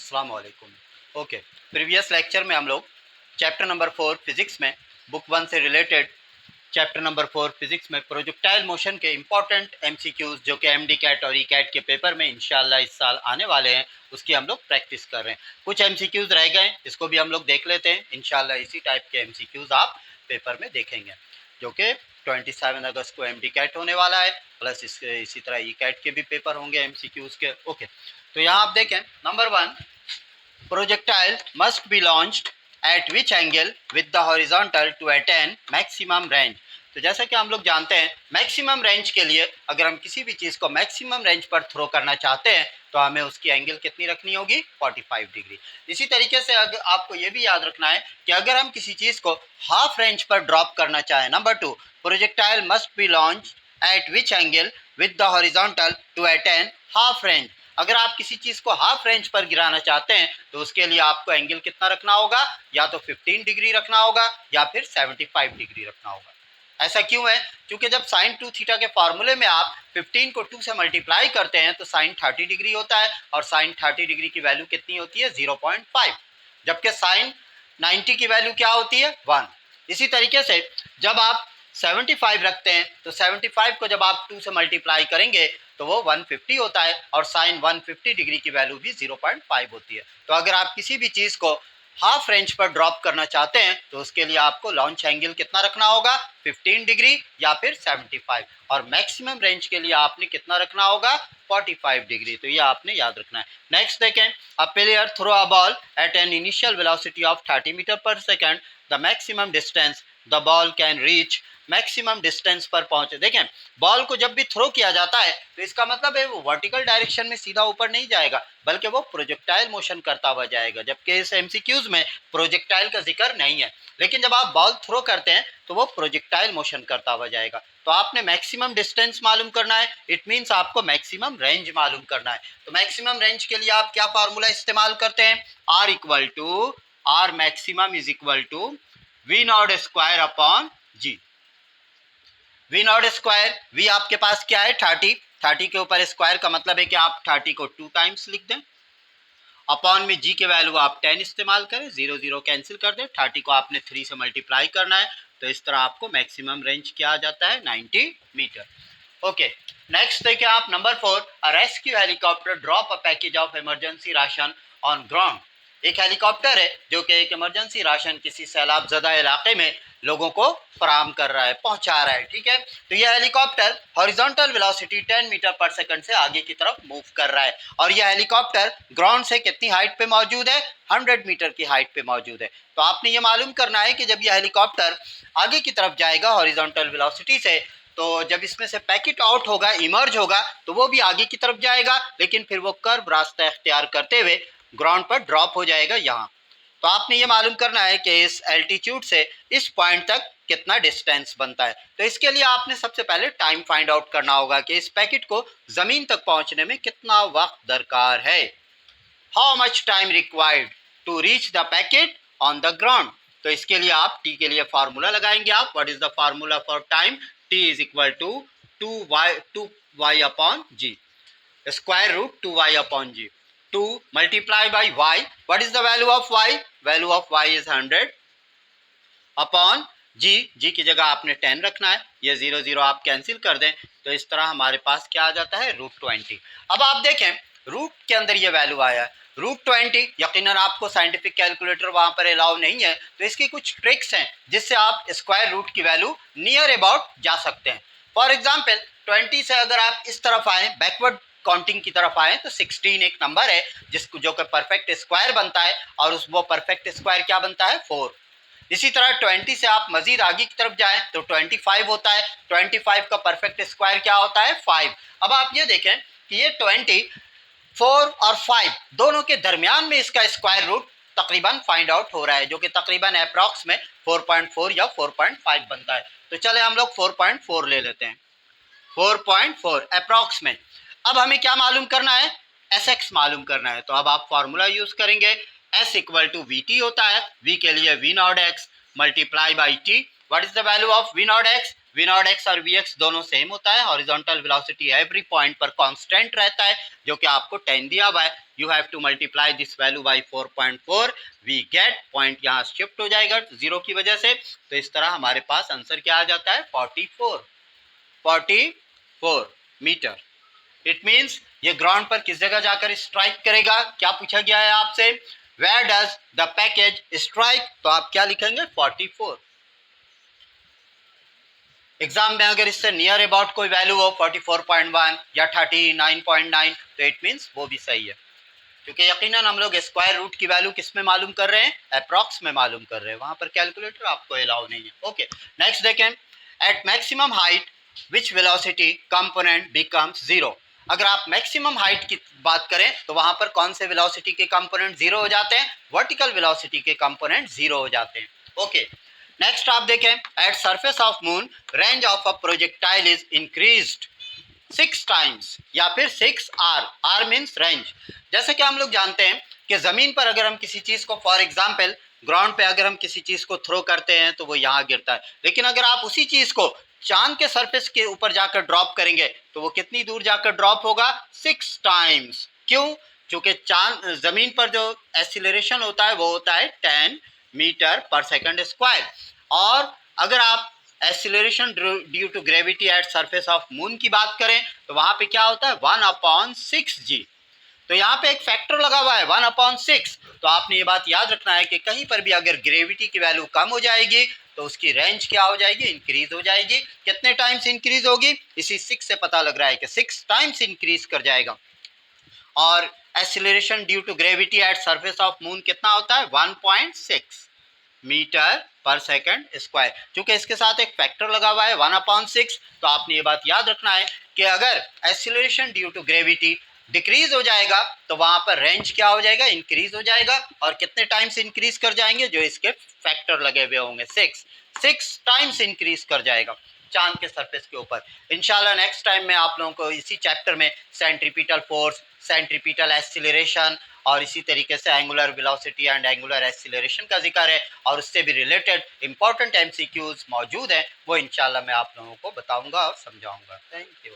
अस्सलाम वालेकुम। Okay, previous lecture में हम लोग चैप्टर नंबर 4 फिजिक्स में बुक 1 से रिलेटेड चैप्टर नंबर 4 फिजिक्स में प्रोजेक्टाइल मोशन के इंपॉर्टेंट एमसीक्यूज जो कि एमडी कैट और ई कैट के पेपर में इंशाल्लाह इस साल आने वाले हैं उसकी हम लोग प्रैक्टिस कर रहे हैं। कुछ एमसीक्यूज रह गए, इसको भी हम लोग देख लेते हैं। इंशाल्लाह इसी टाइप के एमसीक्यूज आप पेपर में देखेंगे जो कि 27 अगस्त को एमडी कैट होने वाला है, प्लस इसी तरह ई कैट के भी पेपर होंगे एमसीक्यूज के। ओके, तो यहाँ आप देखें number 1, projectile must be launched at which angle with the horizontal to attain maximum range। तो जैसा कि हम लोग जानते हैं मैक्सिमम रेंज के लिए अगर हम किसी भी चीज़ को मैक्सिमम रेंज पर थ्रो करना चाहते हैं तो हमें उसकी एंगल कितनी रखनी होगी, 45 डिग्री। इसी तरीके से अगर आपको ये भी याद रखना है कि अगर हम किसी चीज़ को हाफ रेंज पर ड्रॉप करना चाहें, number 2, projectile must be launch at which angle with the horizontal to attain half range. अगर आप किसी चीज़ को हाफ रेंज पर गिराना चाहते हैं तो उसके लिए आपको एंगल कितना रखना होगा, या तो 15 डिग्री रखना होगा या फिर 75 डिग्री रखना होगा। ऐसा क्यों है? क्योंकि जब साइन 2 थीटा के फार्मूले में आप 15 को 2 से मल्टीप्लाई करते हैं तो साइन 30 डिग्री होता है और साइन 30 डिग्री की वैल्यू कितनी होती है, 0.5, जबकि साइन 90 की वैल्यू क्या होती है, 1। इसी तरीके से जब आप 75 रखते हैं तो 75 को जब आप 2 से मल्टीप्लाई करेंगे तो वो 150 होता है और साइन 150 डिग्री की वैल्यू भी 0.5 होती है। तो अगर आप किसी भी चीज़ को हाफ रेंज पर ड्रॉप करना चाहते हैं तो उसके लिए आपको लॉन्च एंगल कितना रखना होगा, 15 डिग्री या फिर 75, और मैक्सिमम रेंज के लिए आपने कितना रखना होगा, 45 डिग्री। तो ये आपने याद रखना है। नेक्स्ट देखें, a player throw a ball at an initial velocity of 30 metre per second, the maximum distance the ball can reach, maximum distance पर पहुंचे। देखें, बॉल को जब भी थ्रो किया जाता है तो इसका मतलब है वो वर्टिकल डायरेक्शन में सीधा ऊपर नहीं जाएगा बल्कि वो प्रोजेक्टाइल मोशन करता हुआ जाएगा, जबकि इस एमसीक्यूज में प्रोजेक्टाइल का जिक्र नहीं है। लेकिन जब आप बॉल थ्रो करते हैं तो वो प्रोजेक्टाइल मोशन करता हुआ जाएगा। तो आपने मैक्सिमम डिस्टेंस मालूम करना है, इट मीन्स आपको मैक्सिमम रेंज मालूम करना है। तो मैक्सिमम रेंज के लिए आप क्या फार्मूला इस्तेमाल करते हैं, R maximum is equal to v not square upon g. V not square, v आपके पास क्या है, 30 के ऊपर स्क्वायर का मतलब है कि आप 30 को 2 टाइम्स लिख दें, अपॉन में जी के वैल्यू आप 10 इस्तेमाल करें, 0 0 कैंसिल कर दें, 30 को आपने 3 से मल्टीप्लाई करना है, तो इस तरह आपको मैक्सिमम रेंज क्या आ जाता है, 90 मीटर। ओके, नेक्स्ट देखिए आप number 4, a rescue helicopter drop a package of emergency ration on ground. एक हेलीकॉप्टर है जो कि एक इमरजेंसी राशन किसी सैलाब ज़दा इलाके में लोगों को फराहम कर रहा है, पहुंचा रहा है, ठीक है। तो यह हेलीकॉप्टर हॉरिजॉन्टल वेलोसिटी 10 मीटर पर सेकंड से आगे की तरफ मूव कर रहा है और यह हेलीकॉप्टर ग्राउंड से कितनी हाइट पे मौजूद है, 100 मीटर की हाइट पे मौजूद है। तो आपने ये मालूम करना है कि जब यह हेलीकॉप्टर आगे की तरफ जाएगा हॉरिजॉन्टल वेलोसिटी से, तो जब इसमें से पैकेट आउट होगा, इमर्ज होगा, तो वो भी आगे की तरफ जाएगा, लेकिन फिर वो कर्व रास्ता इख्तियार करते हुए ग्राउंड पर ड्रॉप हो जाएगा यहाँ। तो आपने ये मालूम करना है कि इस एल्टीट्यूड से इस पॉइंट तक कितना डिस्टेंस बनता है। तो इसके लिए आपने सबसे पहले टाइम फाइंड आउट करना होगा कि इस पैकेट को ज़मीन तक पहुंचने में कितना वक्त दरकार है, how much time required to reach the packet on the ground. तो इसके लिए आप टी के लिए फार्मूला लगाएंगे आप, what is the formula for time, t is equal to 2y upon g, square root 2y upon g, 2 multiply by y, what is the value of y, value of y is 100 upon जी, जी की जगह आपने 10 रखना है, ये 0 0 आप cancel कर दें, तो इस तरह हमारे पास क्या आ जाता है, √20। अब आप देखें रूट के अंदर ये वैल्यू आया है √20, यकीनन आपको साइंटिफिक कैलकुलेटर वहां पर अलाउ नहीं है, तो इसकी कुछ ट्रिक्स हैं जिससे आप स्क्वायर रूट की वैल्यू नियर अबाउट जा सकते हैं। फॉर एग्जाम्पल 20 से अगर आप इस तरफ आए, बैकवर्ड काउंटिंग की तरफ आए, तो 16 एक नंबर है जिसको जो कि परफेक्ट स्क्वायर बनता है और उस वो परफेक्ट स्क्वायर क्या बनता है, 4। इसी तरह 20 से आप मजीद आगे की तरफ जाएं तो 25 होता है, 25 का परफेक्ट स्क्वायर क्या होता है, 5। अब आप ये देखें कि ये 24 और 5 दोनों के दरमियान में इसका स्क्वायर रूट तकरीबन फाइंड आउट हो रहा है, जो कि तकरीबन अप्रॉक्स में 4.4 या 4.5 बनता है। तो चले हम लोग 4.4 ले लेते हैं, 4.4 अप्रॉक्स में। अब हमें क्या मालूम करना है, एस एक्स मालूम करना है। तो अब आप फार्मूला यूज करेंगे, s equal to v t होता है, वी के लिए v not x multiply by t. What is the value of v not x, v not x और वी एक्स दोनों सेम होता है, हॉरिजॉन्टल वेलोसिटी एवरी पॉइंट पर कांस्टेंट रहता है जो कि आपको 10 दिया हुआ है, you have to multiply this value by 4.4, we get, point यहाँ शिफ्ट हो जाएगा जीरो की वजह से, तो इस तरह हमारे पास आंसर क्या आ जाता है 44 मीटर। इट मीन्स ये ग्राउंड पर किस जगह जाकर स्ट्राइक करेगा, क्या पूछा गया है आपसे, where does the package strike, तो आप क्या लिखेंगे 44। एग्जाम में अगर इससे नियर अबाउट कोई वैल्यू हो 44.1 या 39.9 तो इट मीन्स वो भी सही है, क्योंकि यकीनन हम लोग स्क्वायर रूट की वैल्यू किस में मालूम कर रहे हैं, अप्रॉक्स में मालूम कर रहे हैं, वहां पर कैलकुलेटर आपको अलाउ नहीं है। ओके, नेक्स्ट देखें, एट मैक्सिमम हाइट विच वेलोसिटी कंपोनेंट बिकम्स जीरो। अगर आप मैक्सिमम हाइट की बात करें तो वहां पर कौन से वेलोसिटी के कंपोनेंट जीरो हो जाते हैं, वर्टिकल वेलोसिटी के कंपोनेंट जीरो हो जाते हैं। ओके, नेक्स्ट आप देखें, eight surface of moon range of a projectile is increased 6 times, या फिर 6R, R मीन्स रेंज। जैसे कि हम लोग जानते हैं कि जमीन पर अगर हम किसी चीज को, फॉर एग्जाम्पल ग्राउंड पे अगर हम किसी चीज को थ्रो करते हैं तो वो यहाँ गिरता है, लेकिन अगर आप उसी चीज को चांद के सरफेस के ऊपर जाकर ड्रॉप करेंगे तो वो कितनी दूर जाकर ड्रॉप होगा, 6 टाइम्स। क्यों, क्योंकि चांद जमीन पर जो एक्सीलरेशन होता है वो होता है 10 मीटर पर सेकंड स्क्वायर, और अगर आप acceleration due to gravity at surface of moon की बात करें तो वहां पे क्या होता है 1/6g। तो यहाँ पे एक फैक्टर लगा हुआ है 1/6, तो आपने ये बात याद रखना है कि कहीं पर भी अगर ग्रेविटी की वैल्यू कम हो जाएगी तो उसकी रेंज क्या हो जाएगी, इंक्रीज हो जाएगी। कितने टाइम्स इंक्रीज होगी, इसी 6 से पता लग रहा है कि 6 टाइम्स इंक्रीज कर जाएगा। और acceleration due to gravity at surface of moon कितना होता है 1.6 मीटर पर सेकंड स्क्वायर। क्योंकि इसके साथ एक फैक्टर लगा हुआ है 1/6, तो आपने ये बात याद रखना है कि अगर acceleration due to gravity decrease हो जाएगा तो वहां पर रेंज क्या हो जाएगा, इंक्रीज हो जाएगा। और कितने टाइम्स इंक्रीज कर जाएंगे, जो इसके फैक्टर लगे हुए होंगे 6 टाइम्स इंक्रीज कर जाएगा चांद के सरफेस के ऊपर। इंशाल्लाह नेक्स्ट टाइम में आप लोगों को इसी चैप्टर में सेंट्रीपिटल फोर्स, सेंट्रीपिटल एक्सीलरेशन और इसी तरीके से angular velocity and angular acceleration का जिक्र है, और उससे भी रिलेटेड इंपॉर्टेंट एमसीक्यूज मौजूद हैं, वो इंशाल्लाह मैं आप लोगों को बताऊंगा और समझाऊंगा। Thank you.